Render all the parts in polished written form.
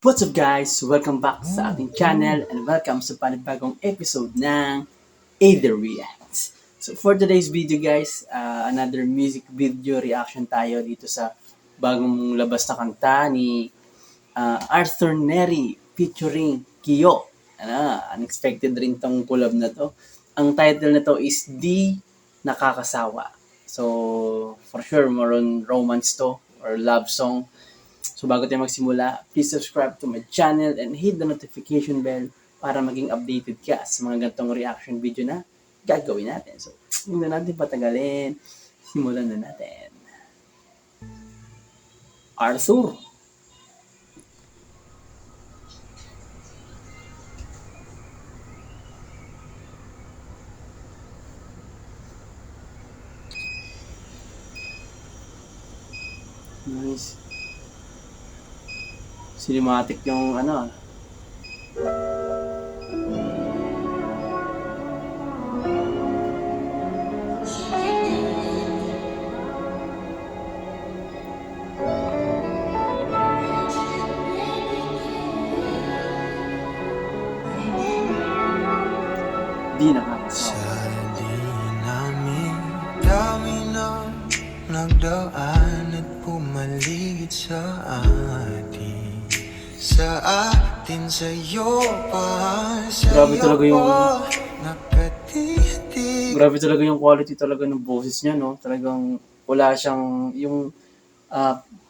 What's up guys? Welcome back sa ating channel and welcome sa panibagong episode ng Either Reacts. So for today's video guys, another music video reaction tayo dito sa bagong labas na kanta ni Arthur Neri featuring Kiyo. Unexpected rin tong collab na to. Ang title na to is Di Nakakasawa. So for sure more on romance to or love song. So bago tayo magsimula, please subscribe to my channel and hit the notification bell para maging updated ka sa mga ganitong reaction video na gagawin natin. So, hindi na natin patagalin. Simulan na natin. Arthur. Nice. Cinematic yung di nakakasawa. Sa namin dami na nagdaan at pumaligid sa atin. Sa atin sa'yo pa, Grabe talaga yung nakatitig. Grabe talaga yung quality talaga ng boses niya, no? Talagang wala siyang yung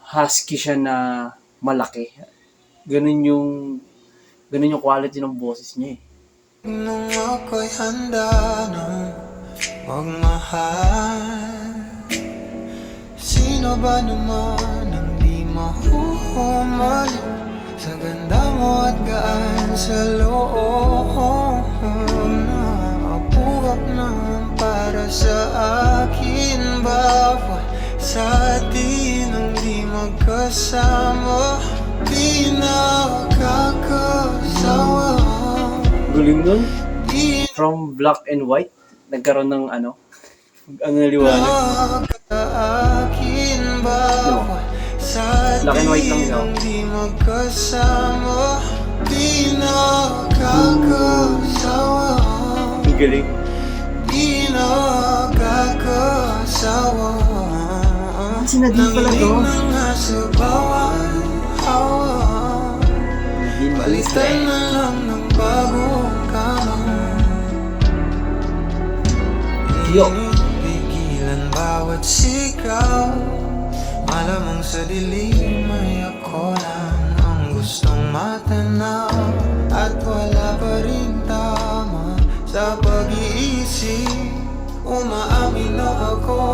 husky siya na malaki. Ganun yung quality ng boses niya eh. Nung ako'y handa na magmahal, sino ba naman ang di mahuhumal sa ganda mo at gaan sa loob na apuhap naman para sa akin. Bawat sa atin ang di magkasama, di nakakasawa. Galing nun. From black and white, nagkaroon ng ang liwanag. Black and white lang daw. Ang galing. Sinadin pala to. Palitan na lang ng bagong kama. Yo. Pigilan bawat sigaw. Malamang sa dilim ay ako lang ang gustong matanaw. At wala pa rin tama sa pag-iisip. Umaamin na ako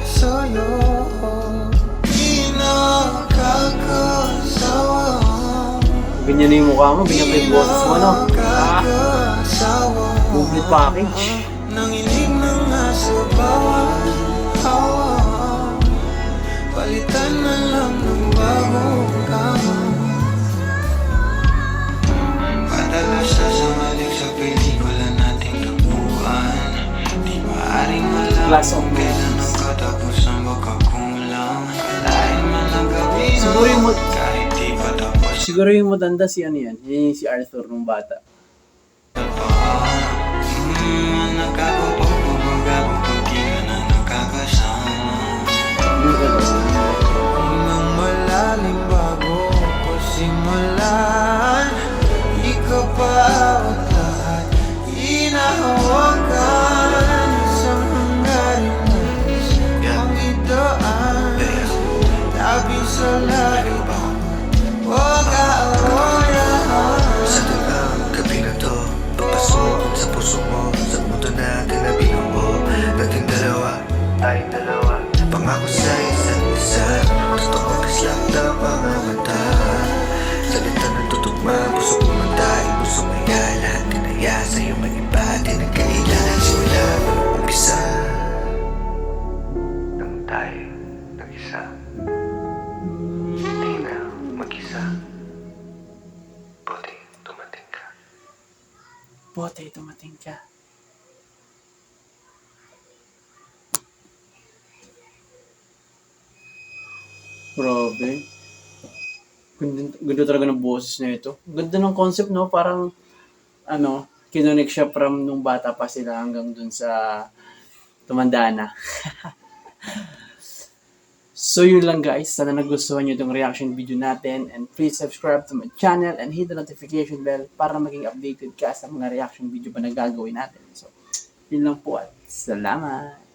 sa'yo. Di nakakasawa. Ganyan na yung mukha mo, ganyan pa yung boses mo, no? Movement package. Nanginig na nga sa bawat hawa. Palitan na lang ng bagong kama. Padalas na sumalik sa pelikula nating takbuhan. Di maaaring Class malaman of kailan ang katapos ang pagkakulang. Kalahin man ang gabi na kahit di pa tapos. Siguro yung matanda si yan. Yan yung si Arthur nung bata. Nakakapagpapagabang pag di ka na nakakasama. Nang malalim bago ko simulan, ikaw pa at lahat hinahawakan. Isang hanggarin ang idaan, tabi sa layo. Huwag aawayan. Sa tulang gabi na to, papasok sa puso mo, sa mundo na kalabihan mo. Dating dalawa, tayong dalawa, pangako sa isa't isa. Totoo kislap ng mga mata, salita ng tutugma, puso ko matay, puso maya. Lahat tinaya sa'yo mag-iba, di nagkailan. Simula walang umpisa nang tayo nag-isa. Di na mag-isa. Buti dumating ka. Bote, tumating ka. Grabe. Ganda talaga ng boses na ito. Ganda ng concept, no? Parang, kinonek siya from nung bata pa sila hanggang dun sa tumanda na. So yun lang guys, sana nagustuhan nyo itong reaction video natin, and please subscribe to my channel and hit the notification bell para maging updated ka sa mga reaction video pa na gagawin natin. So, yun lang po at salamat!